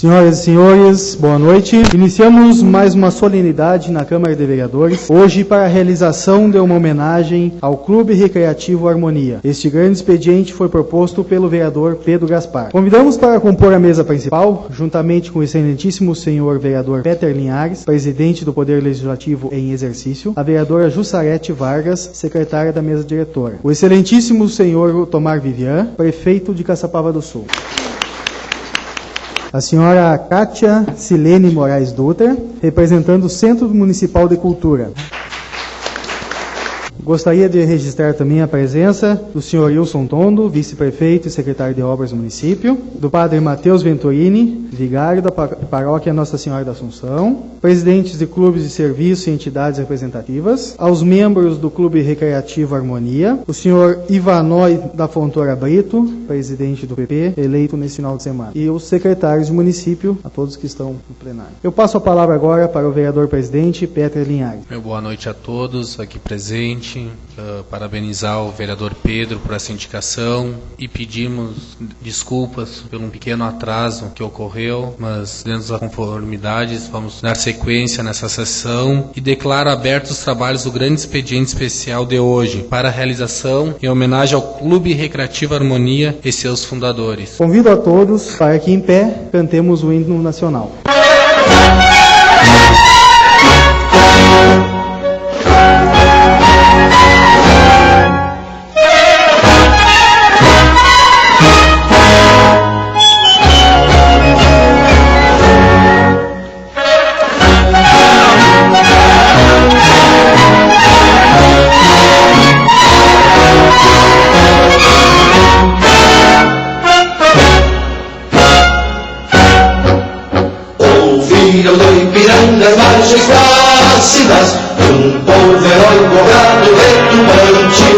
Senhoras e senhores, boa noite. Iniciamos mais uma solenidade na Câmara de Vereadores, hoje para a realização de uma homenagem ao Clube Recreativo Harmonia. Este grande expediente foi proposto pelo vereador Pedro Gaspar. Convidamos para compor a mesa principal, juntamente com o excelentíssimo senhor vereador Peter Linhares, presidente do Poder Legislativo em exercício, a vereadora Jussarete Vargas, secretária da mesa diretora, o excelentíssimo senhor Tomar Vivian, prefeito de Caçapava do Sul, a senhora Kátia Silene Moraes Dutra, representando o Centro Municipal de Cultura. Gostaria de registrar também a presença do senhor Wilson Tondo, vice-prefeito e secretário de obras do município, do padre Matheus Venturini, vigário da paróquia Nossa Senhora da Assunção, presidentes de clubes de serviço e entidades representativas, aos membros do Clube Recreativo Harmonia, o senhor Ivanói da Fontoura Brito, presidente do PP, eleito nesse final de semana, e os secretários do município, a todos que estão no plenário. Eu passo a palavra agora para o vereador-presidente Peter Linhares. Boa noite a todos aqui presentes. Parabenizar o vereador Pedro por essa indicação e pedimos desculpas pelo um pequeno atraso que ocorreu, mas dentro das conformidades vamos dar sequência nessa sessão e declaro abertos os trabalhos do grande expediente especial de hoje para a realização em homenagem ao Clube Recreativo Harmonia e seus fundadores. Convido a todos para que em pé cantemos o hino nacional. Ouviram do Ipiranga as margens plácidas de um povo heróico, grado retumbante,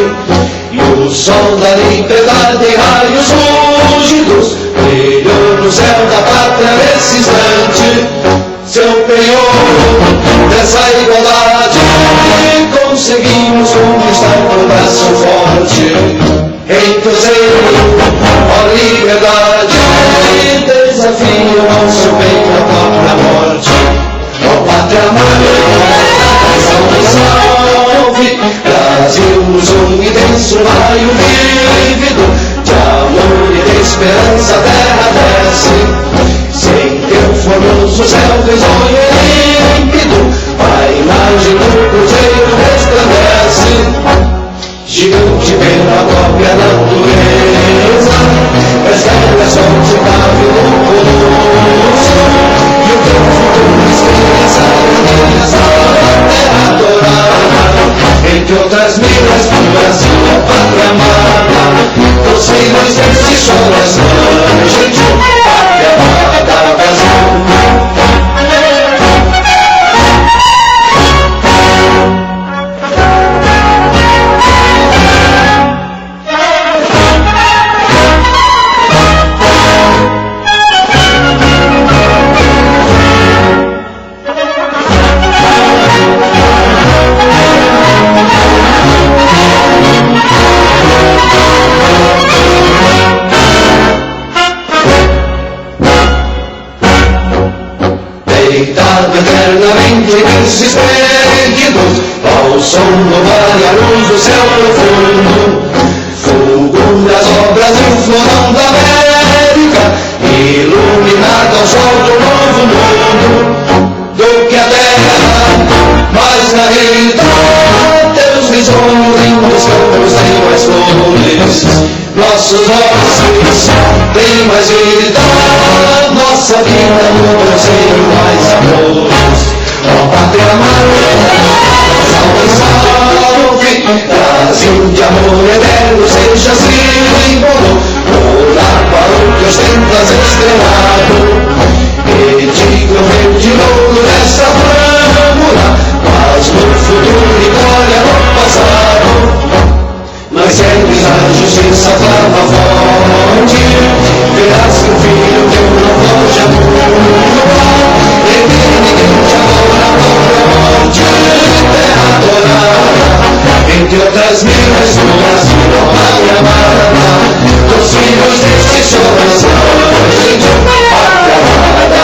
e o sol da liberdade em raios fúlgidos brilhou no céu da pátria nesse instante. Seu penhor dessa igualdade conseguimos conquistar com braço forte. Em cruzeiro, ó liberdade, desafio ao seu bem e à própria morte. Ó pátria amada, salve, Brasil, um imenso raio vívido de amor e de esperança, a terra desce. Sem teu formoso céu risonho e límpido, a imagem do cruzeiro resplandece. Gigante pela própria natureza, revela só seu nave luminoso, e o teu futuro esperança nessa terra adorada. Entre outras minas do Brasil, a pátria amada, os filhos desse sol das margens, pátria amada, Brasil. Deitado eternamente nesses perdidos, ao som do mar e a luz do céu profundo, fulguras obras e o florão da América, iluminado ao sol do novo mundo, do que a terra, mas na realidade teus risonhos lindos campos têm mais flores, nossos ossos têm mais vida, nossa vida no cruzeiro mais amores. Ó pátria amada, salve, Brasil de amor eterno, seja símbolo, orar para o que ostentas estrelado, e diga o verde louro dessa flâmula, mas no futuro e glória no passado. Mas sempre a justiça clama forte, verás que o filho teu não foge a rua, e ninguém te adora por a morte, terra adorada, entre outras minas do Brasil, ó pátria amada, dos filhos deste sol das margens, pátria amada.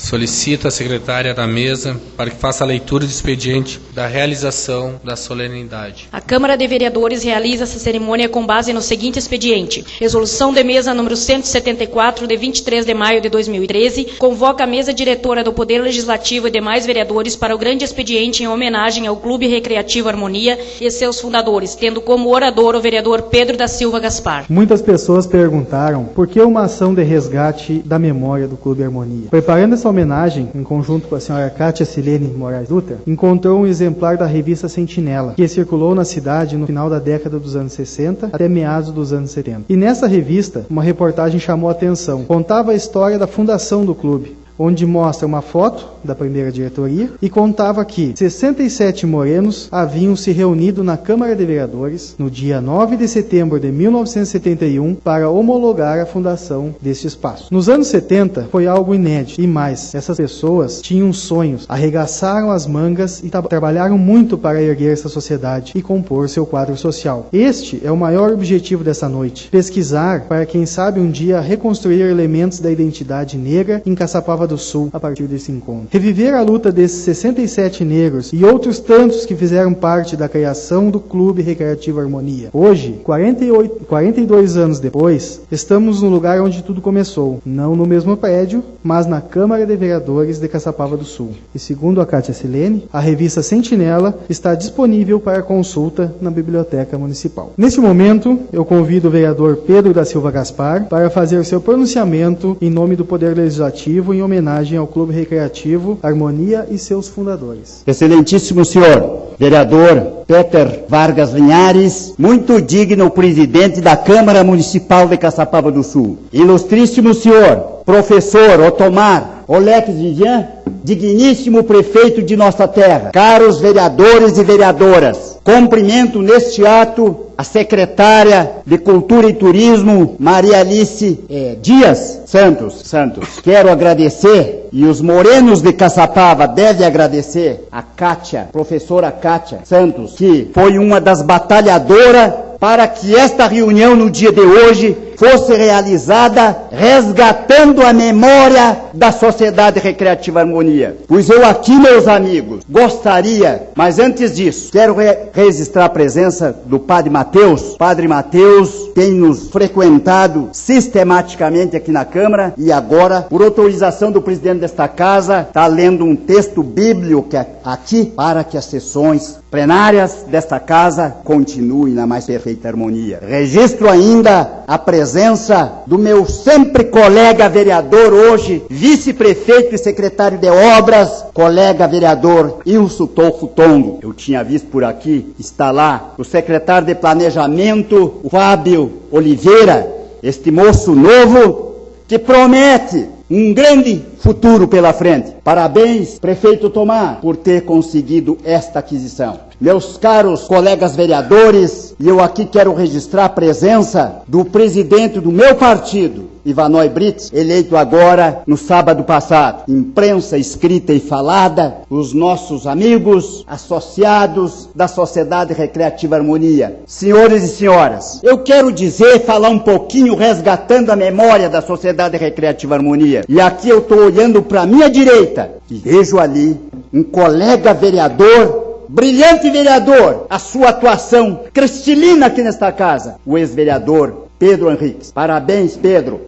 solicita a secretária da mesa para que faça a leitura do expediente da realização da solenidade. A Câmara de Vereadores realiza essa cerimônia com base no seguinte expediente. Resolução de mesa número 174, de 23 de maio de 2013, convoca a mesa diretora do Poder Legislativo e demais vereadores para o grande expediente em homenagem ao Clube Recreativo Harmonia e seus fundadores, tendo como orador o vereador Pedro da Silva Gaspar. Muitas pessoas perguntaram por que uma ação de resgate da memória do Clube Harmonia. Preparando essa homenagem, em conjunto com a senhora Cátia Silene Moraes Dutra, encontrou um exemplar da revista Sentinela, que circulou na cidade no final da década dos anos 60 até meados dos anos 70. E nessa revista, uma reportagem chamou a atenção. Contava a história da fundação do clube, onde mostra uma foto da primeira diretoria e contava que 67 morenos haviam se reunido na Câmara de Vereadores no dia 9 de setembro de 1971 para homologar a fundação deste espaço. Nos anos 70 foi algo inédito e mais, essas pessoas tinham sonhos, arregaçaram as mangas e trabalharam muito para erguer essa sociedade e compor seu quadro social. Este é o maior objetivo dessa noite, pesquisar para quem sabe um dia reconstruir elementos da identidade negra em Caçapava do Sul a partir desse encontro. Reviver a luta desses 67 negros e outros tantos que fizeram parte da criação do Clube Recreativo Harmonia. Hoje, 42 anos depois, estamos no lugar onde tudo começou, não no mesmo prédio, mas na Câmara de Vereadores de Caçapava do Sul. E segundo a Cátia Silene, a revista Sentinela está disponível para consulta na Biblioteca Municipal. Neste momento, eu convido o vereador Pedro da Silva Gaspar para fazer seu pronunciamento em nome do Poder Legislativo em homenagem ao Clube Recreativo Harmonia e seus fundadores. Excelentíssimo senhor vereador Peter Vargas Linhares, muito digno presidente da Câmara Municipal de Caçapava do Sul. Ilustríssimo senhor professor Otomar Olex Vivian, digníssimo prefeito de nossa terra, caros vereadores e vereadoras, cumprimento neste ato a secretária de Cultura e Turismo, Maria Alice Dias Santos. Quero agradecer, e os morenos de Caçapava devem agradecer, a Cátia, professora Cátia Santos, que foi uma das batalhadoras para que esta reunião no dia de hoje fosse realizada resgatando a memória da Sociedade Recreativa Harmonia. Pois eu aqui, meus amigos, gostaria, mas antes disso, quero registrar a presença do Padre Mateus. Padre Mateus tem nos frequentado sistematicamente aqui na Câmara e agora, por autorização do presidente desta casa, está lendo um texto bíblico aqui para que as sessões plenárias desta casa continuem na mais perfeita harmonia. Registro ainda a presença do meu sempre colega vereador, hoje vice-prefeito e secretário de obras, colega vereador Ilso Tolfo Tongo. Eu tinha visto por aqui, está lá o secretário de planejamento, o Fábio Oliveira, este moço novo que promete um grande futuro pela frente. Parabéns, prefeito Tomar, por ter conseguido esta aquisição. Meus caros colegas vereadores, e eu aqui quero registrar a presença do presidente do meu partido, Ivanoy Brits, eleito agora no sábado passado. Imprensa escrita e falada, os nossos amigos, associados da Sociedade Recreativa Harmonia. Senhores e senhoras, eu quero falar um pouquinho resgatando a memória da Sociedade Recreativa Harmonia. E aqui eu estou olhando para a minha direita e vejo ali um colega vereador, brilhante vereador, a sua atuação cristalina aqui nesta casa, o ex-vereador Pedro Henriques. Parabéns, Pedro.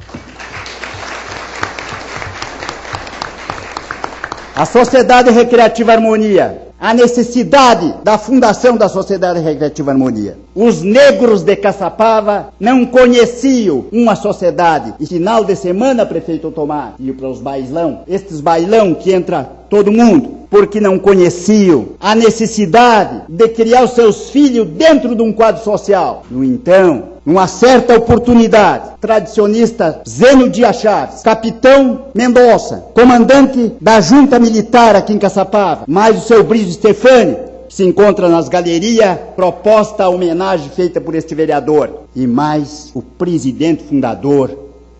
A Sociedade Recreativa Harmonia, a necessidade da fundação da Sociedade Recreativa Harmonia. Os negros de Caçapava não conheciam uma sociedade. E final de semana, prefeito Tomar, e para os bailão, estes bailão que entra todo mundo, porque não conheciam a necessidade de criar os seus filhos dentro de um quadro social. No entanto, numa certa oportunidade, tradicionista Zeno Dias Chaves, capitão Mendonça, comandante da junta militar aqui em Caçapava, mais o seu Brígio Stefani, que se encontra nas galerias, proposta a homenagem feita por este vereador, e mais o presidente fundador,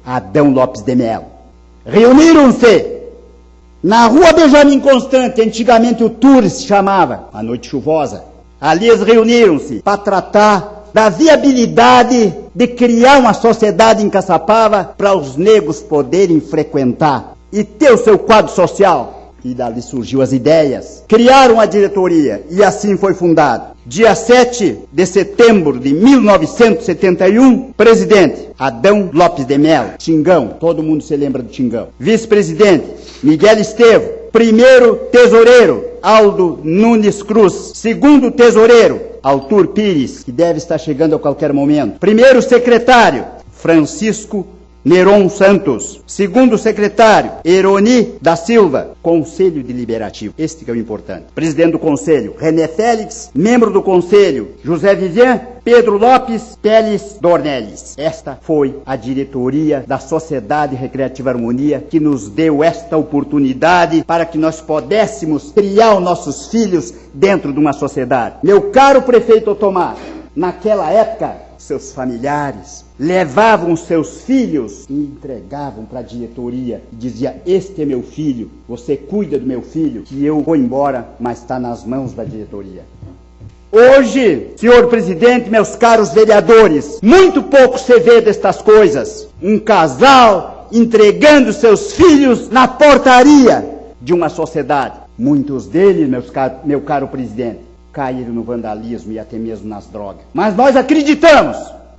Adão Lopes de Mello. Reuniram-se na Rua Benjamin Constante, antigamente o Tour se chamava, a noite chuvosa. Ali eles reuniram-se para tratar da viabilidade de criar uma sociedade em Caçapava para os negros poderem frequentar e ter o seu quadro social. E dali surgiu as ideias. Criaram a diretoria e assim foi fundado. Dia 7 de setembro de 1971, presidente Adão Lopes de Mello, Tingão, todo mundo se lembra do Tingão. Vice-presidente Miguel Estevo. Primeiro tesoureiro Aldo Nunes Cruz. Segundo tesoureiro Arthur Pires, que deve estar chegando a qualquer momento. Primeiro secretário Francisco Neron Santos. Segundo secretário, Eroni da Silva. Conselho Deliberativo, este que é o importante. Presidente do Conselho, René Félix. Membro do Conselho, José Vivian Pedro Lopes Teles Dornelles. Esta foi a diretoria da Sociedade Recreativa Harmonia que nos deu esta oportunidade para que nós pudéssemos criar os nossos filhos dentro de uma sociedade. Meu caro prefeito Otomar, naquela época, seus familiares levavam seus filhos e entregavam para a diretoria e dizia: este é meu filho, você cuida do meu filho, que eu vou embora, mas está nas mãos da diretoria. Hoje, senhor presidente, meus caros vereadores, muito pouco se vê destas coisas. Um casal entregando seus filhos na portaria de uma sociedade. Muitos deles, meu caro presidente, caíram no vandalismo e até mesmo nas drogas. Mas nós acreditamos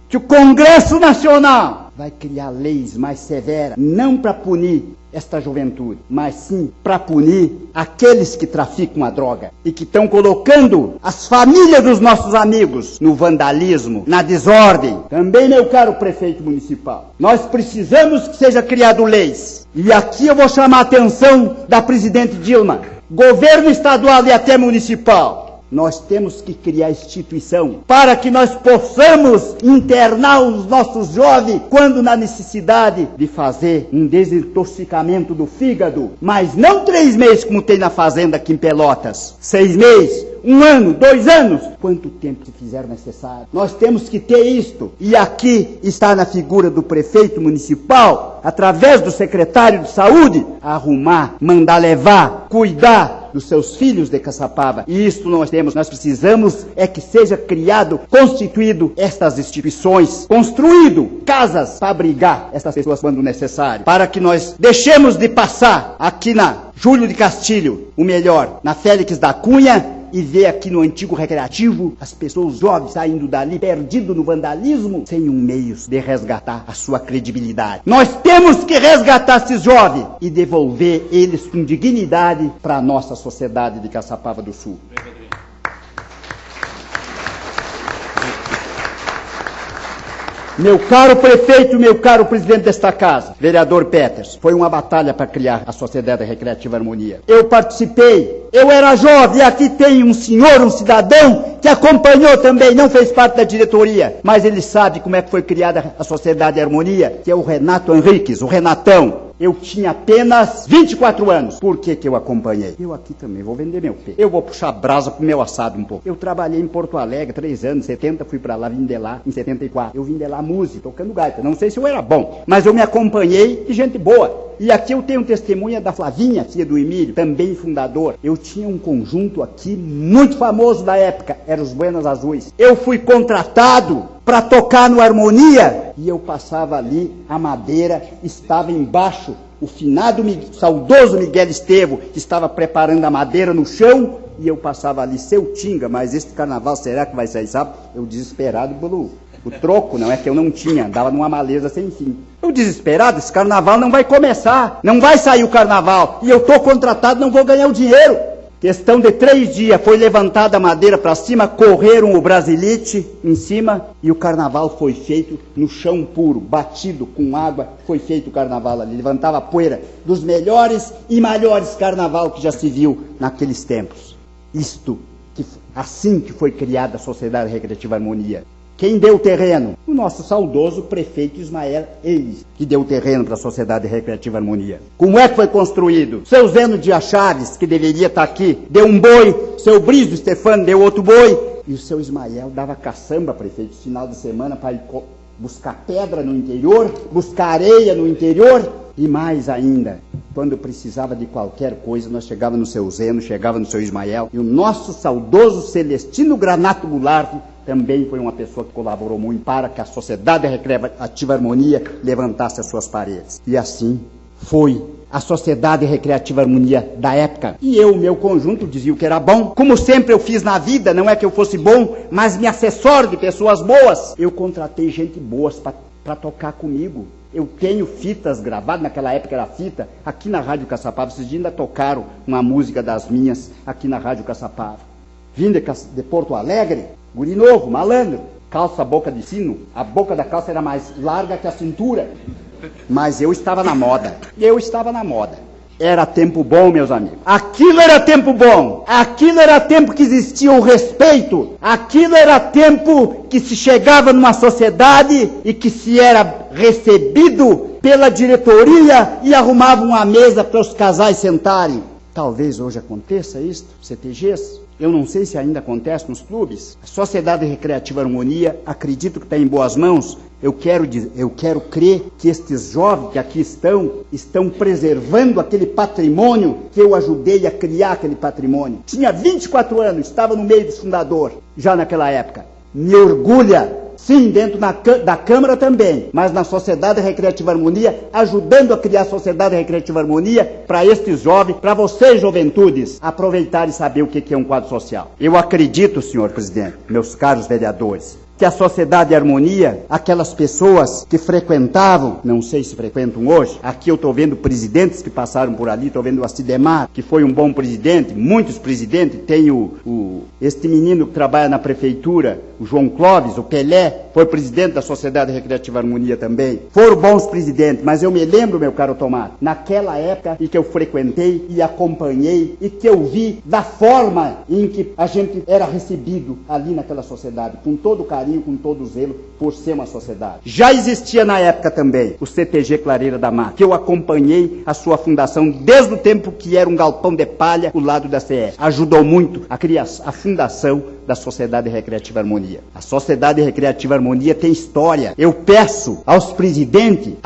que o Congresso Nacional vai criar leis mais severas, não para punir esta juventude, mas sim para punir aqueles que traficam a droga e que estão colocando as famílias dos nossos amigos no vandalismo, na desordem. Também, meu caro prefeito municipal, nós precisamos que seja criado leis. E aqui eu vou chamar a atenção da presidente Dilma, governo estadual e até municipal. Nós temos que criar instituição para que nós possamos internar os nossos jovens quando na necessidade de fazer um desintoxicamento do fígado. Mas não 3 meses como tem na fazenda aqui em Pelotas. 6 meses, 1 ano, 2 anos. Quanto tempo se fizer necessário. Nós temos que ter isto. E aqui está na figura do prefeito municipal, através do secretário de saúde, arrumar, mandar levar, cuidar dos seus filhos de Caçapava. E isto nós temos, nós precisamos é que seja criado, constituído estas instituições, construído casas para abrigar essas pessoas quando necessário, para que nós deixemos de passar aqui na Júlio de Castilho, o melhor, na Félix da Cunha, e ver aqui no antigo recreativo as pessoas jovens saindo dali, perdidos no vandalismo, sem um meio de resgatar a sua credibilidade. Nós temos que resgatar esses jovens e devolver eles com dignidade para a nossa sociedade de Caçapava do Sul. Meu caro prefeito, meu caro presidente desta casa, vereador Peters, foi uma batalha para criar a Sociedade Recreativa Harmonia. Eu participei, eu era jovem, e aqui tem um senhor, um cidadão, que acompanhou também, não fez parte da diretoria, mas ele sabe como é que foi criada a Sociedade Harmonia, que é o Renato Henriques, o Renatão. Eu tinha apenas 24 anos. Por que eu acompanhei? Eu aqui também vou vender meu peixe. Eu vou puxar brasa pro meu assado um pouco. Eu trabalhei em Porto Alegre 3 anos, 70 fui pra lá, vim de lá em 74. Eu vim de lá música, tocando gaita. Não sei se eu era bom, mas eu me acompanhei de gente boa. E aqui eu tenho testemunha da Flavinha, filha do Emílio, também fundador. Eu tinha um conjunto aqui muito famoso da época, era os Buenas Azuis. Eu fui contratado para tocar no Harmonia e eu passava ali, a madeira estava embaixo. O finado, saudoso Miguel Estevo estava preparando a madeira no chão e eu passava ali, seu Tinga, mas este carnaval será que vai sair, sabe? Eu desesperado pelo o troco, não é que eu não tinha, andava numa maleza sem fim. Eu desesperado, esse carnaval não vai começar, não vai sair o carnaval, e eu estou contratado, não vou ganhar o dinheiro. Questão de 3 dias, foi levantada a madeira para cima, correram o brasilite em cima, e o carnaval foi feito no chão puro, batido com água, foi feito o carnaval ali, levantava a poeira dos melhores e maiores carnaval que já se viu naqueles tempos. Isto, assim que foi criada a Sociedade Recreativa Harmonia. Quem deu o terreno? O nosso saudoso prefeito Ismael Eis, que deu o terreno para a Sociedade Recreativa Harmonia. Como é que foi construído? Seu Zeno de Chaves, que deveria estar aqui, deu um boi, seu Brizo Stefano deu outro boi, e o seu Ismael dava caçamba, prefeito, final de semana para ir buscar pedra no interior, buscar areia no interior, e mais ainda, quando precisava de qualquer coisa, nós chegava no seu Zeno, chegava no seu Ismael, e o nosso saudoso Celestino Granato Goulart também foi uma pessoa que colaborou muito para que a Sociedade Recreativa Harmonia levantasse as suas paredes. E assim foi a Sociedade Recreativa Harmonia da época. E eu, meu conjunto, dizia que era bom. Como sempre eu fiz na vida, não é que eu fosse bom, mas me assessoro de pessoas boas. Eu contratei gente boa para tocar comigo. Eu tenho fitas gravadas, naquela época era fita, aqui na Rádio Caçapava. Vocês ainda tocaram uma música das minhas aqui na Rádio Caçapava. Vim de Porto Alegre, guri novo, malandro, calça boca de sino. A boca da calça era mais larga que a cintura. Mas eu estava na moda. Era tempo bom, meus amigos. Aquilo era tempo bom. Aquilo era tempo que existia o respeito. Aquilo era tempo que se chegava numa sociedade e que se era recebido pela diretoria e arrumava uma mesa para os casais sentarem. Talvez hoje aconteça isso, CTGs. Eu não sei se ainda acontece nos clubes. A Sociedade Recreativa Harmonia, acredito que está em boas mãos. Eu quero crer que estes jovens que aqui estão preservando aquele patrimônio que eu ajudei a criar aquele patrimônio. Tinha 24 anos, estava no meio dos fundadores, já naquela época. Me orgulha, sim, dentro da Câmara também, mas na Sociedade Recreativa Harmonia, ajudando a criar a Sociedade Recreativa Harmonia para estes jovens, para vocês, juventudes, aproveitarem e saber o que é um quadro social. Eu acredito, senhor presidente, meus caros vereadores, que a Sociedade Harmonia, aquelas pessoas que frequentavam, não sei se frequentam hoje, aqui eu estou vendo presidentes que passaram por ali, estou vendo o Acidemar, que foi um bom presidente, muitos presidentes, tem este menino que trabalha na prefeitura, o João Clóvis, o Pelé, foi presidente da Sociedade Recreativa Harmonia também. Foram bons presidentes, mas eu me lembro, meu caro Tomás, naquela época em que eu frequentei e acompanhei e que eu vi da forma em que a gente era recebido ali naquela sociedade, com todo o carinho, com todo o zelo, por ser uma sociedade. Já existia na época também o CTG Clareira da Mata, que eu acompanhei a sua fundação desde o tempo que era um galpão de palha, o lado da CE. Ajudou muito a criar a fundação da Sociedade Recreativa Harmonia. A Sociedade Recreativa Harmonia tem história. Eu peço ao presidente,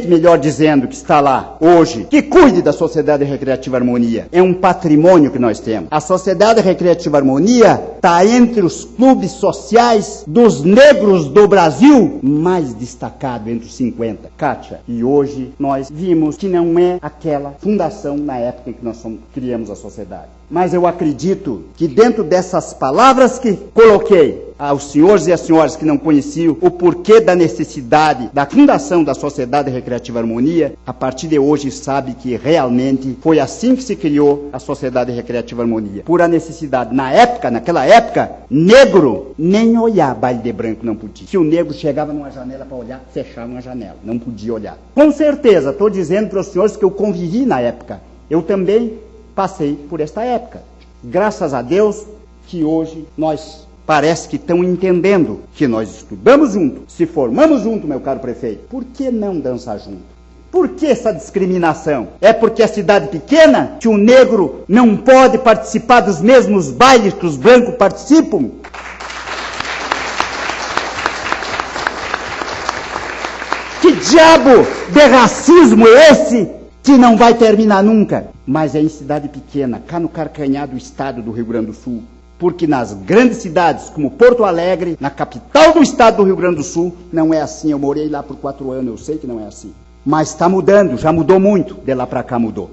melhor dizendo, que está lá hoje, que cuide da Sociedade Recreativa Harmonia. É um patrimônio que nós temos. A Sociedade Recreativa Harmonia está entre os clubes sociais dos negros do Brasil, mais destacado entre os 50. Kátia, e hoje nós vimos que não é aquela fundação na época em que nós criamos a sociedade. Mas eu acredito que dentro dessas palavras que coloquei aos senhores e às senhoras que não conheciam o porquê da necessidade da fundação da Sociedade Recreativa Harmonia, a partir de hoje sabe que realmente foi assim que se criou a Sociedade Recreativa Harmonia. Por a necessidade. Naquela época, negro nem olhar baile de branco não podia. Se o negro chegava numa janela para olhar, fechava uma janela, não podia olhar. Com certeza, estou dizendo para os senhores que eu convivi na época. Eu também passei por esta época. Graças a Deus que hoje nós parece que estão entendendo que nós estudamos junto, se formamos junto, meu caro prefeito. Por que não dançar junto? Por que essa discriminação? É porque a cidade pequena, que o negro não pode participar dos mesmos bailes que os brancos participam? Que diabo de racismo é esse que não vai terminar nunca? Mas é em cidade pequena, cá no carcanhar do estado do Rio Grande do Sul. Porque nas grandes cidades, como Porto Alegre, na capital do estado do Rio Grande do Sul, não é assim. Eu morei lá por 4 anos, eu sei que não é assim. Mas está mudando, já mudou muito, de lá para cá mudou.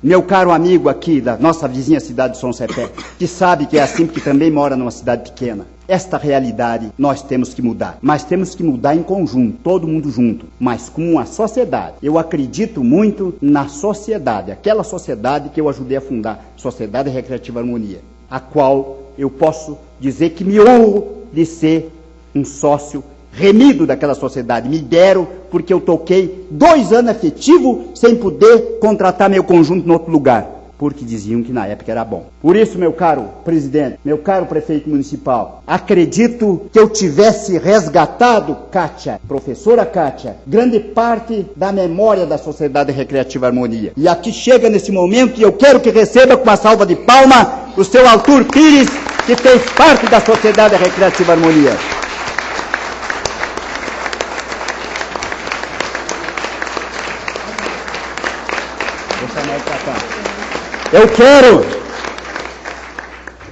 Meu caro amigo aqui da nossa vizinha cidade de São Cepé, que sabe que é assim porque também mora numa cidade pequena. Esta realidade nós temos que mudar, mas temos que mudar em conjunto, todo mundo junto, mas com uma sociedade. Eu acredito muito na sociedade, aquela sociedade que eu ajudei a fundar, Sociedade Recreativa Harmonia, a qual eu posso dizer que me honro de ser um sócio remido daquela sociedade. Me deram porque eu toquei 2 anos efetivo sem poder contratar meu conjunto em outro lugar, porque diziam que na época era bom. Por isso, meu caro presidente, meu caro prefeito municipal, acredito que eu tivesse resgatado, Kátia, professora Kátia, grande parte da memória da Sociedade Recreativa Harmonia. E aqui chega nesse momento e eu quero que receba com uma salva de palma o seu Arthur Pires, que fez parte da Sociedade Recreativa Harmonia. Eu quero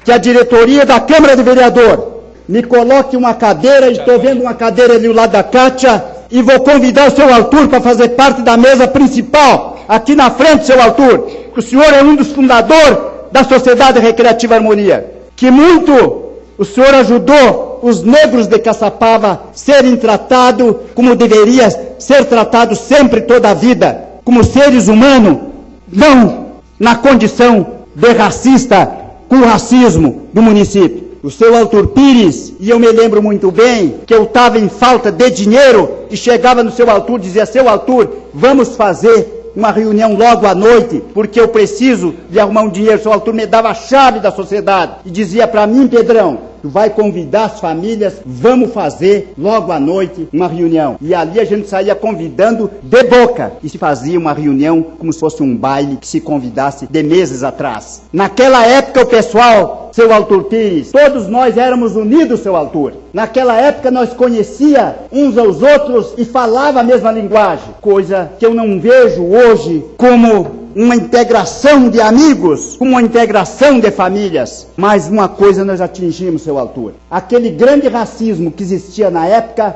que a diretoria da Câmara de Vereador me coloque uma cadeira, estou vendo uma cadeira ali ao lado da Kátia, e vou convidar o seu Arthur para fazer parte da mesa principal aqui na frente, seu Arthur, que o senhor é um dos fundadores da Sociedade Recreativa Harmonia, que muito o senhor ajudou os negros de Caçapava serem tratados como deveria ser tratados sempre, toda a vida, como seres humanos, não na condição de racista, com o racismo do município. O seu Arthur Pires, e eu me lembro muito bem que eu estava em falta de dinheiro e chegava no seu Arthur e dizia: seu Arthur, vamos fazer uma reunião logo à noite, porque eu preciso de arrumar um dinheiro. O seu Arthur me dava a chave da sociedade e dizia para mim: Pedrão, tu vai convidar as famílias, vamos fazer logo à noite uma reunião. E ali a gente saía convidando de boca e se fazia uma reunião como se fosse um baile que se convidasse de meses atrás. Naquela época o pessoal, seu Arthur Pires, todos nós éramos unidos, seu Arthur. Naquela época nós conhecia uns aos outros e falava a mesma linguagem, coisa que eu não vejo hoje como uma integração de amigos, como uma integração de famílias. Mas uma coisa nós atingimos, seu Arthur. Aquele grande racismo que existia na época,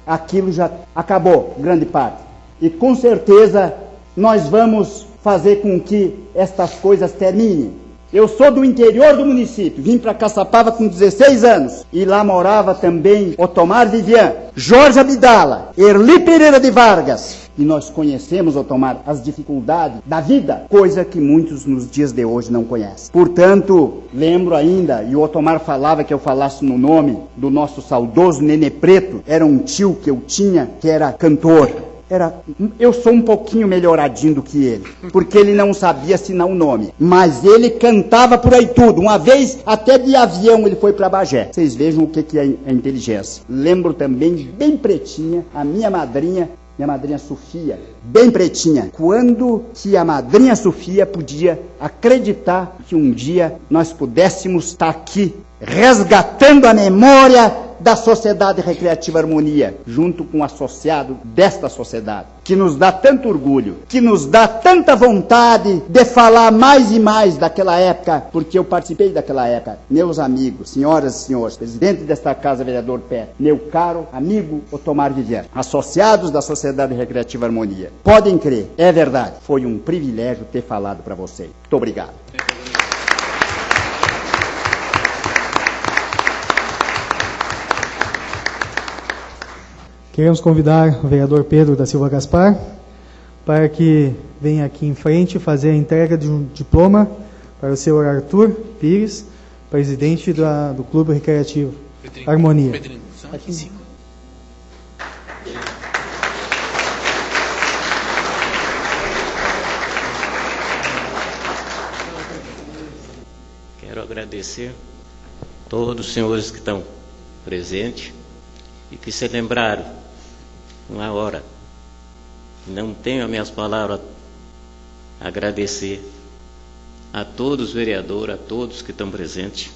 aquilo já acabou, grande parte. E com certeza nós vamos fazer com que estas coisas terminem. Eu sou do interior do município, vim para Caçapava com 16 anos, e lá morava também Otomar Vivian, Jorge Abdala, Erli Pereira de Vargas, e nós conhecemos, Otomar, as dificuldades da vida, coisa que muitos nos dias de hoje não conhecem. Portanto, lembro ainda, e o Otomar falava que eu falasse no nome do nosso saudoso Nenê Preto, era um tio que eu tinha, que era cantor. Eu sou um pouquinho melhoradinho do que ele, porque ele não sabia assinar o nome, mas ele cantava por aí tudo. Uma vez, até de avião, ele foi para Bagé. Vocês vejam o que é a inteligência. Lembro também, bem pretinha, a minha madrinha Sofia, bem pretinha, quando que a madrinha Sofia podia acreditar que um dia nós pudéssemos estar aqui resgatando a memória da Sociedade Recreativa Harmonia, junto com o associado desta sociedade, que nos dá tanto orgulho, que nos dá tanta vontade de falar mais e mais daquela época, porque eu participei daquela época. Meus amigos, senhoras e senhores, presidente desta casa, vereador Pé, meu caro amigo Otomar Vivian, associados da Sociedade Recreativa Harmonia, podem crer, é verdade, foi um privilégio ter falado para vocês. Muito obrigado. Queremos convidar o vereador Pedro da Silva Gaspar para que venha aqui em frente fazer a entrega de um diploma para o senhor Arthur Pires, presidente do Clube Recreativo Pedrinho, Harmonia. Pedrinho, aqui em cima. Quero agradecer a todos os senhores que estão presentes e que se lembraram uma hora. Não tenho as minhas palavras a agradecer a todos os vereadores, a todos que estão presentes,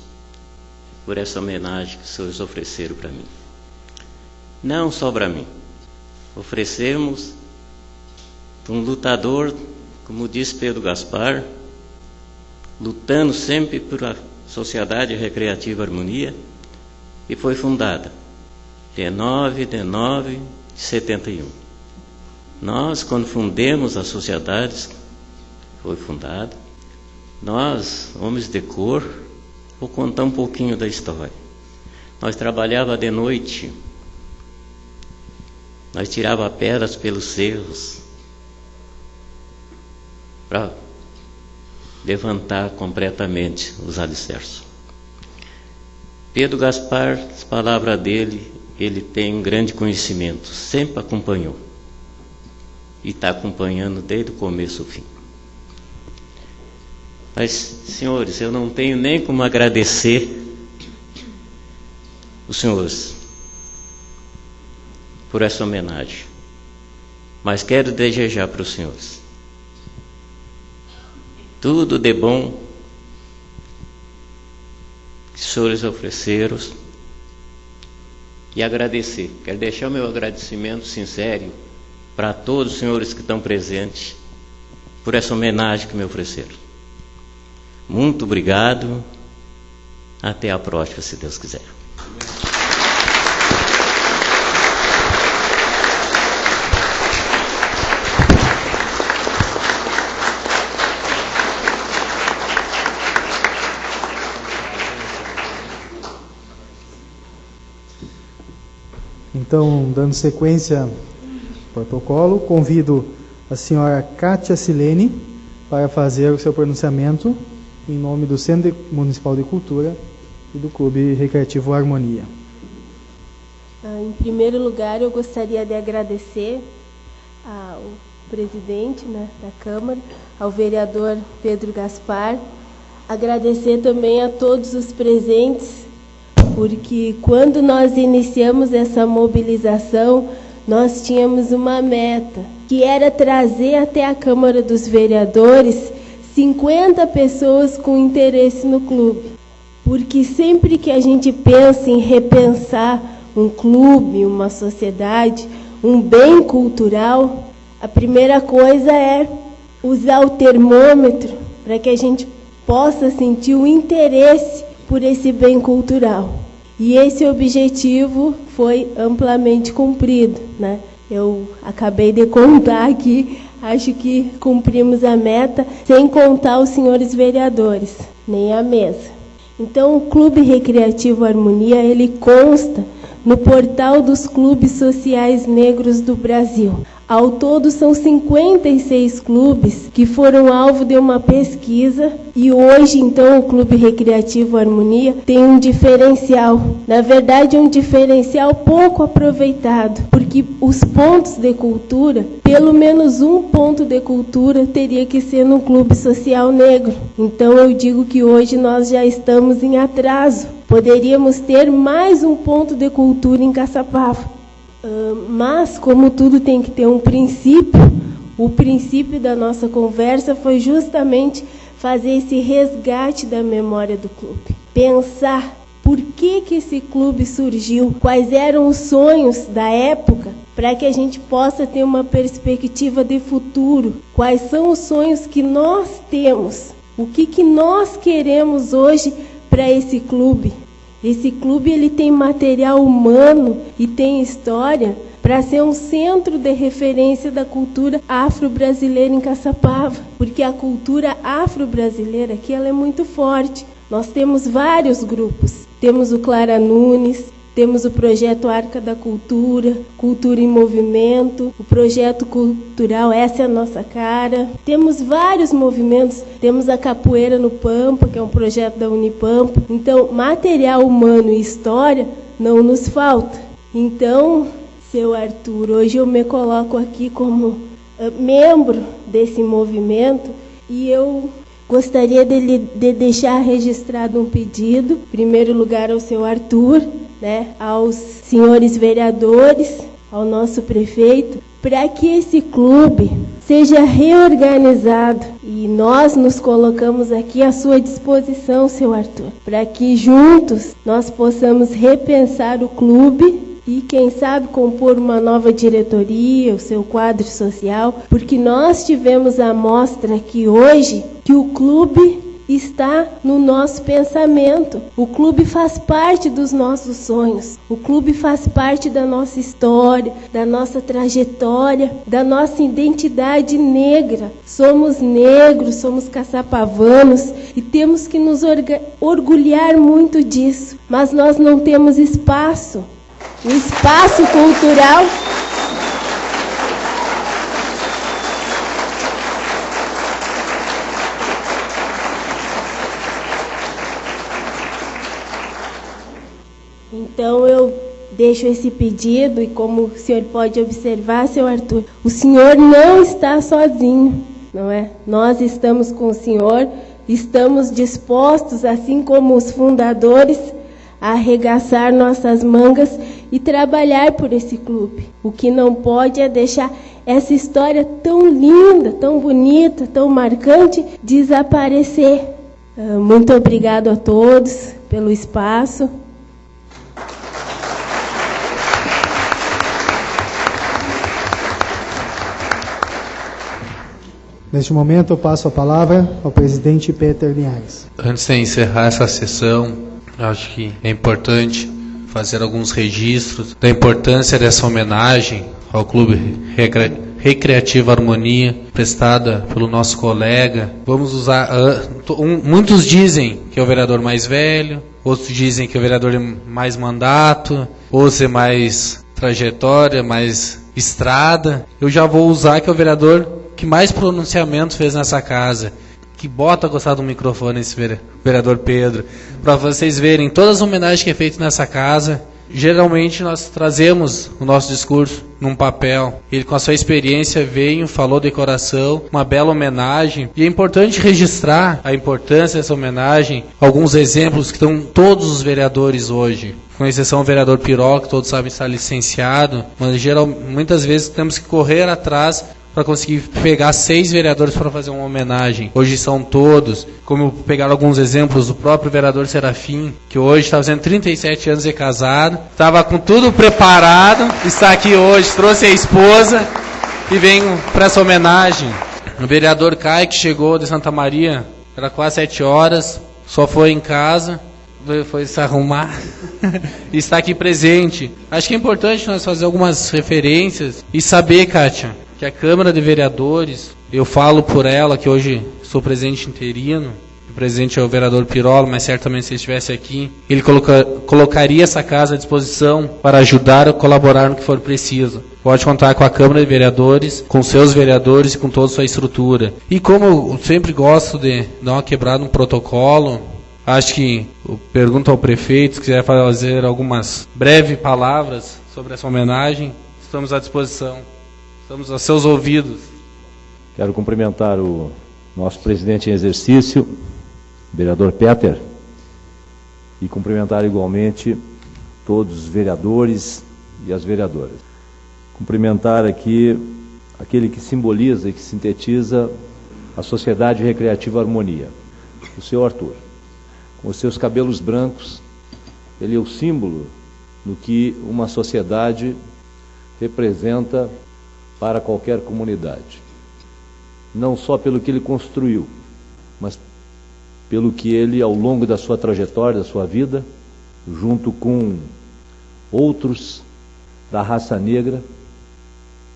por essa homenagem que os senhores ofereceram para mim. Não só para mim. Oferecemos um lutador, como disse Pedro Gaspar, lutando sempre por a Sociedade Recreativa Harmonia, que foi fundada dia 9 de 9 de 71. Nós, quando fundemos a sociedade, foi fundada, nós, homens de cor, vou contar um pouquinho da história. Nós trabalhava de noite, nós tirava pedras pelos cerros para levantar completamente os alicerces. Pedro Gaspar, as palavras dele, ele tem um grande conhecimento, sempre acompanhou e está acompanhando desde o começo ao fim. Mas, senhores, eu não tenho nem como agradecer os senhores por essa homenagem, mas quero desejar para os senhores tudo de bom que os senhores ofereceram. E agradecer, quero deixar o meu agradecimento sincero para todos os senhores que estão presentes por essa homenagem que me ofereceram. Muito obrigado, até a próxima, se Deus quiser. Então, dando sequência ao protocolo, convido a senhora Kátia Silene para fazer o seu pronunciamento em nome do Centro Municipal de Cultura e do Clube Recreativo Harmonia. Em primeiro lugar, eu gostaria de agradecer ao presidente, da Câmara, ao vereador Pedro Gaspar, agradecer também a todos os presentes, porque quando nós iniciamos essa mobilização, nós tínhamos uma meta, que era trazer até a Câmara dos Vereadores 50 pessoas com interesse no clube. Porque sempre que a gente pensa em repensar um clube, uma sociedade, um bem cultural, a primeira coisa é usar o termômetro para que a gente possa sentir o interesse por esse bem cultural. E esse objetivo foi amplamente cumprido, Eu acabei de contar aqui, acho que cumprimos a meta, sem contar os senhores vereadores, nem a mesa. Então, o Clube Recreativo Harmonia, ele consta no portal dos clubes sociais negros do Brasil. Ao todo, são 56 clubes que foram alvo de uma pesquisa e hoje, então, o Clube Recreativo Harmonia tem um diferencial. Na verdade, um diferencial pouco aproveitado, porque os pontos de cultura, pelo menos um ponto de cultura teria que ser no Clube Social Negro. Então, eu digo que hoje nós já estamos em atraso. Poderíamos ter mais um ponto de cultura em Caçapava. Mas, como tudo tem que ter um princípio, o princípio da nossa conversa foi justamente fazer esse resgate da memória do clube. Pensar por que esse clube surgiu, quais eram os sonhos da época, para que a gente possa ter uma perspectiva de futuro. Quais são os sonhos que nós temos? O que nós queremos hoje para esse clube? Esse clube ele tem material humano e tem história para ser um centro de referência da cultura afro-brasileira em Caçapava, porque a cultura afro-brasileira aqui ela é muito forte. Nós temos vários grupos, temos o Clara Nunes, temos o projeto Arca da Cultura, Cultura em Movimento, o projeto cultural Essa é a Nossa Cara. Temos vários movimentos, temos a Capoeira no Pampa, que é um projeto da Unipampa. Então, material humano e história não nos falta. Então, seu Arthur, hoje eu me coloco aqui como membro desse movimento e eu gostaria de deixar registrado um pedido, em primeiro lugar ao seu Arthur, aos senhores vereadores, ao nosso prefeito, para que esse clube seja reorganizado. E nós nos colocamos aqui à sua disposição, seu Arthur, para que juntos nós possamos repensar o clube e, quem sabe, compor uma nova diretoria, o seu quadro social, porque nós tivemos a mostra aqui hoje que o clube está no nosso pensamento. O clube faz parte dos nossos sonhos. O clube faz parte da nossa história, da nossa trajetória, da nossa identidade negra. Somos negros, somos caçapavanos e temos que nos orgulhar muito disso. Mas nós não temos espaço. O espaço cultural Então, eu deixo esse pedido e, como o senhor pode observar, seu Arthur, o senhor não está sozinho, não é? Nós estamos com o senhor, estamos dispostos, assim como os fundadores, a arregaçar nossas mangas e trabalhar por esse clube. O que não pode é deixar essa história tão linda, tão bonita, tão marcante, desaparecer. Muito obrigado a todos pelo espaço. Neste momento, eu passo a palavra ao presidente Peter Linhares. Antes de encerrar essa sessão, acho que é importante fazer alguns registros da importância dessa homenagem ao Clube Recreativo Harmonia, prestada pelo nosso colega. Vamos usar... muitos dizem que é o vereador mais velho, outros dizem que é o vereador de mais mandato, outros é mais trajetória, mais estrada, eu já vou usar que é o vereador que mais pronunciamentos fez nessa casa, que bota a gostar do microfone, esse vereador Pedro, para vocês verem todas as homenagens que é feito nessa casa. Geralmente nós trazemos o nosso discurso num papel. Ele, com a sua experiência, veio, falou de coração, uma bela homenagem. E é importante registrar a importância dessa homenagem, alguns exemplos que estão todos os vereadores hoje, com exceção do vereador Piró, que todos sabem estar licenciado, mas muitas vezes temos que correr atrás para conseguir pegar 6 vereadores para fazer uma homenagem. Hoje são todos, como pegar alguns exemplos do próprio vereador Serafim, que hoje está fazendo 37 anos de casado, estava com tudo preparado, está aqui hoje, trouxe a esposa e vem para essa homenagem. O vereador Caio, que chegou de Santa Maria, era quase 7 horas, só foi em casa, foi se arrumar e está aqui presente. Acho que é importante nós fazer algumas referências e saber, Kátia, que a Câmara de Vereadores, eu falo por ela, que hoje sou presidente interino, o presidente é o vereador Pirolo, mas certamente se ele estivesse aqui, ele colocaria essa casa à disposição para ajudar ou colaborar no que for preciso. Pode contar com a Câmara de Vereadores, com seus vereadores e com toda a sua estrutura. E como eu sempre gosto de dar uma quebrada no protocolo, acho que eu pergunto ao prefeito, se quiser fazer algumas breves palavras sobre essa homenagem, estamos à disposição. Estamos a seus ouvidos. Quero cumprimentar o nosso presidente em exercício, vereador Peter, e cumprimentar igualmente todos os vereadores e as vereadoras. Cumprimentar aqui aquele que simboliza e que sintetiza a Sociedade Recreativa Harmonia, o seu Arthur. Com os seus cabelos brancos, ele é o símbolo do que uma sociedade representa para qualquer comunidade, não só pelo que ele construiu, mas pelo que ele, ao longo da sua trajetória, da sua vida, junto com outros da raça negra,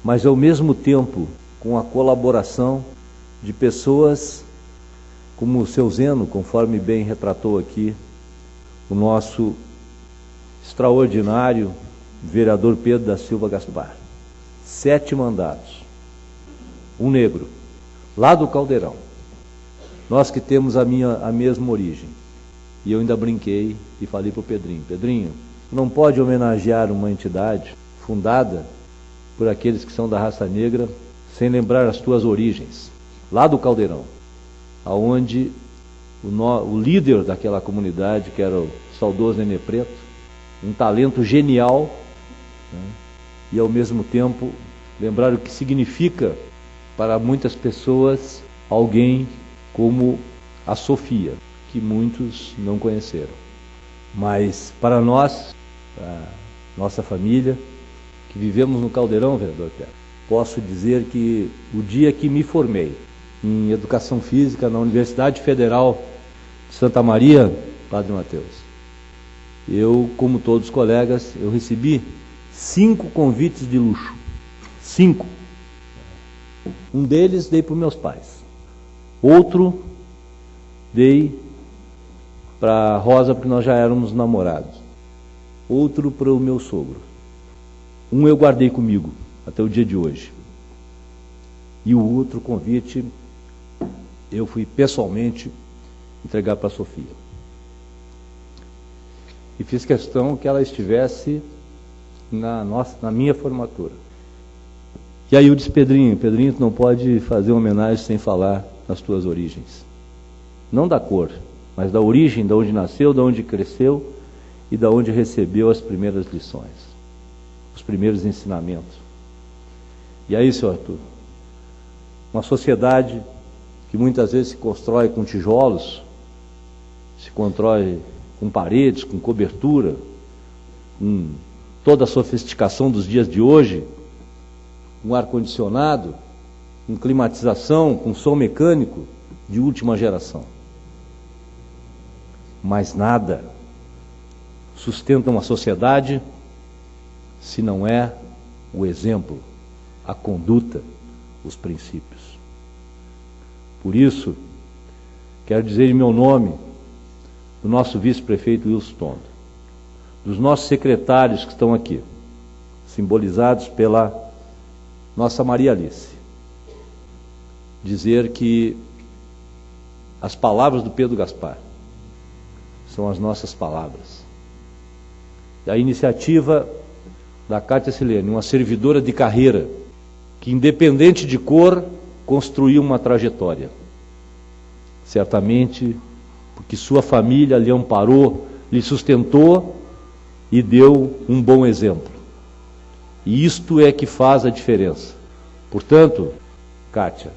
mas ao mesmo tempo com a colaboração de pessoas como o seu Zeno, conforme bem retratou aqui o nosso extraordinário vereador Pedro da Silva Gaspar. 7 mandatos, um negro, lá do Caldeirão. Nós que temos a mesma origem. E eu ainda brinquei e falei para o Pedrinho, Pedrinho, não pode homenagear uma entidade fundada por aqueles que são da raça negra sem lembrar as tuas origens, lá do Caldeirão, aonde o líder daquela comunidade, que era o saudoso Nenê Preto, um talento genial, né? E ao mesmo tempo lembrar o que significa para muitas pessoas alguém como a Sofia, que muitos não conheceram. Mas para nós, para nossa família, que vivemos no Caldeirão, vereador Pedro, posso dizer que o dia que me formei em Educação Física na Universidade Federal de Santa Maria, Padre Mateus, eu, como todos os colegas, eu recebi 5 convites de luxo. 5. Um deles dei para os meus pais. Outro dei para a Rosa, porque nós já éramos namorados. Outro para o meu sogro. Um eu guardei comigo até o dia de hoje. E o outro convite eu fui pessoalmente entregar para a Sofia. E fiz questão que ela estivesse na minha formatura. E aí eu disse, Pedrinho, tu não pode fazer uma homenagem sem falar nas tuas origens. Não da cor, mas da origem, de onde nasceu, de onde cresceu e de onde recebeu as primeiras lições, os primeiros ensinamentos. E aí, senhor Arthur, uma sociedade que muitas vezes se constrói com tijolos, se constrói com paredes, com cobertura, com toda a sofisticação dos dias de hoje, um ar-condicionado, com climatização, com som mecânico de última geração. Mas nada sustenta uma sociedade se não é o exemplo, a conduta, os princípios. Por isso, quero dizer em meu nome, do nosso vice-prefeito Wilson Tondo, dos nossos secretários que estão aqui, simbolizados pela nossa Maria Alice. Dizer que as palavras do Pedro Gaspar são as nossas palavras. A iniciativa da Cátia Silene, uma servidora de carreira, que independente de cor, construiu uma trajetória. Certamente porque sua família lhe amparou, lhe sustentou e deu um bom exemplo. E isto é que faz a diferença. Portanto, Cátia,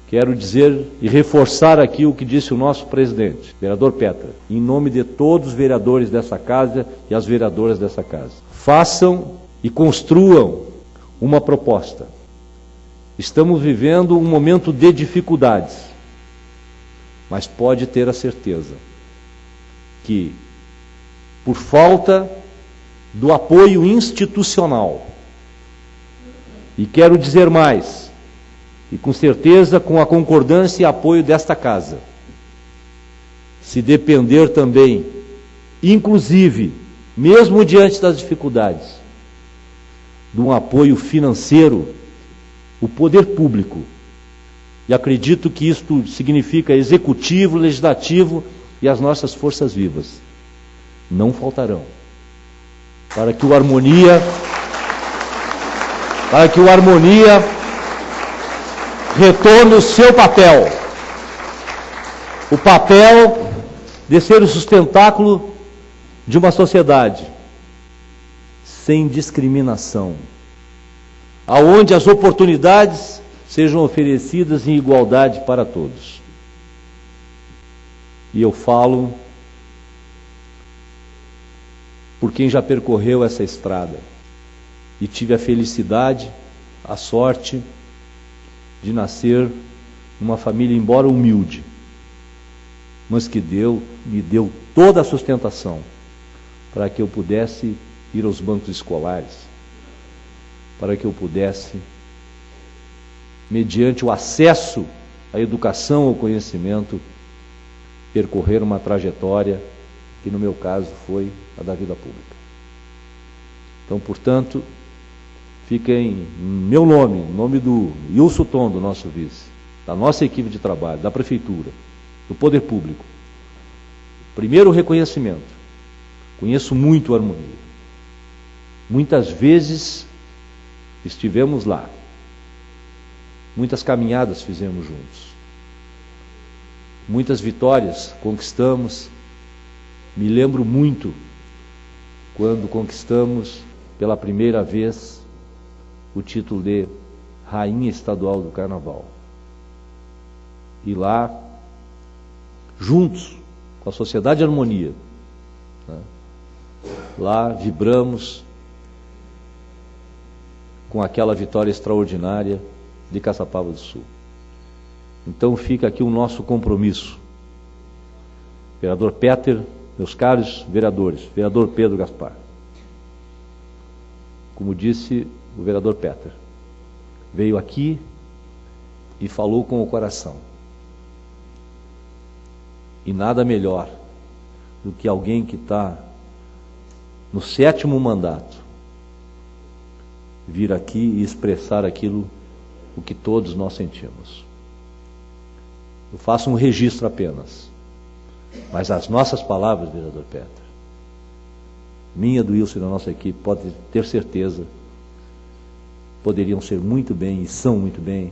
quero dizer e reforçar aqui o que disse o nosso presidente, vereador Petra, em nome de todos os vereadores dessa casa e as vereadoras dessa casa. Façam e construam uma proposta. Estamos vivendo um momento de dificuldades, mas pode ter a certeza que, por falta do apoio institucional, e quero dizer mais, e com certeza com a concordância e apoio desta casa, se depender também, inclusive, mesmo diante das dificuldades, de um apoio financeiro, o poder público, e acredito que isto significa executivo, legislativo e as nossas forças vivas, não faltarão, para que o Harmonia retorne o seu papel, o papel de ser o sustentáculo de uma sociedade sem discriminação, aonde as oportunidades sejam oferecidas em igualdade para todos. E eu falo por quem já percorreu essa estrada e tive a felicidade, a sorte de nascer numa família, embora humilde, mas que me deu toda a sustentação para que eu pudesse ir aos bancos escolares, para que eu pudesse, mediante o acesso à educação, ao conhecimento, percorrer uma trajetória que no meu caso foi a da vida pública. Então, portanto, fica em meu nome, em nome do Wilson Tondo, nosso vice, da nossa equipe de trabalho, da prefeitura, do poder público, primeiro o reconhecimento. Conheço muito a Harmonia. Muitas vezes estivemos lá. Muitas caminhadas fizemos juntos. Muitas vitórias conquistamos. Me lembro muito quando conquistamos pela primeira vez o título de Rainha Estadual do Carnaval. E lá, juntos com a Sociedade Harmonia, né, lá vibramos com aquela vitória extraordinária de Caçapava do Sul. Então fica aqui o nosso compromisso. Vereador Peter, meus caros vereadores, vereador Pedro Gaspar, como disse o vereador Peter, veio aqui e falou com o coração. E nada melhor do que alguém que está no 7º mandato vir aqui e expressar aquilo o que todos nós sentimos. Eu faço um registro apenas, mas as nossas palavras, vereador Peter, minha, do Wilson e da nossa equipe, pode ter certeza, poderiam ser muito bem e são muito bem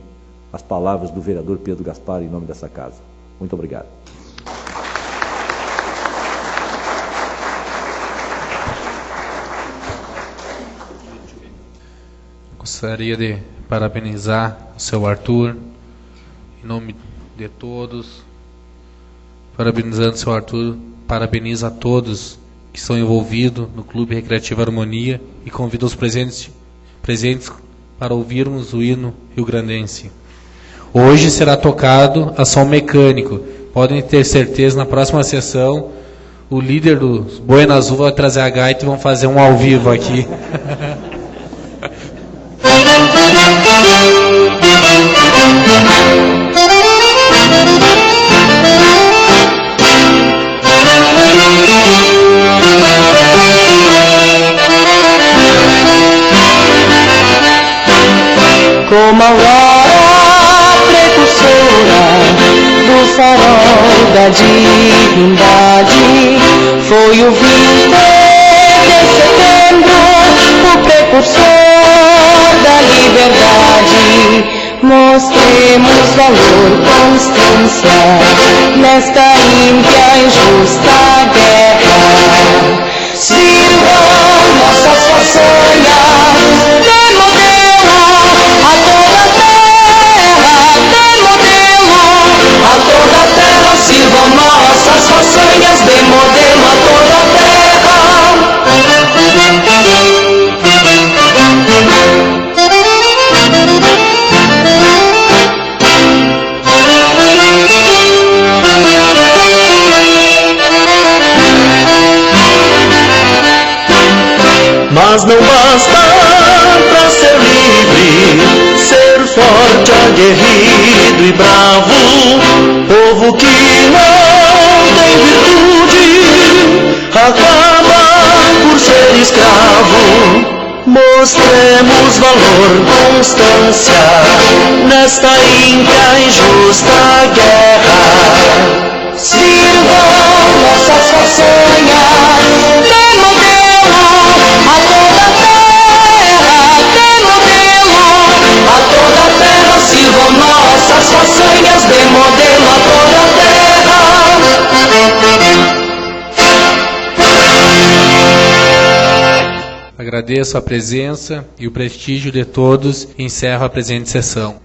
as palavras do vereador Pedro Gaspar em nome dessa casa. Muito obrigado. Gostaria de parabenizar o seu Arthur, em nome de todos. Parabenizando o seu Arthur, parabenizo a todos que estão envolvidos no Clube Recreativo Harmonia e convido os presentes para ouvirmos o hino rio-grandense. Hoje será tocado a som mecânico. Podem ter certeza, na próxima sessão, o líder dos Boina Azul vai trazer a gaita e vão fazer um ao vivo aqui. uma aurora precursora do farol da divindade. Foi o 20 de setembro, o precursor da liberdade. Mostremos valor, constância nesta ímpia e justa guerra. Sirvam nossas façanhas de modelo a toda a terra, de modelo a toda a terra. Sirvam nossas façanhas de modelo a toda a terra. Mas não basta pra ser livre, ser forte, aguerrido e bravo. Povo que não tem virtude acaba por ser escravo. Mostremos valor, constância nesta ímpia e justa guerra. Sirvam nossas façanhas de modelo a toda a terra, de modelo a toda a terra. Sirvam nossas façanhas de modelo a toda a terra. Agradeço a presença e o prestígio de todos e encerro a presente sessão.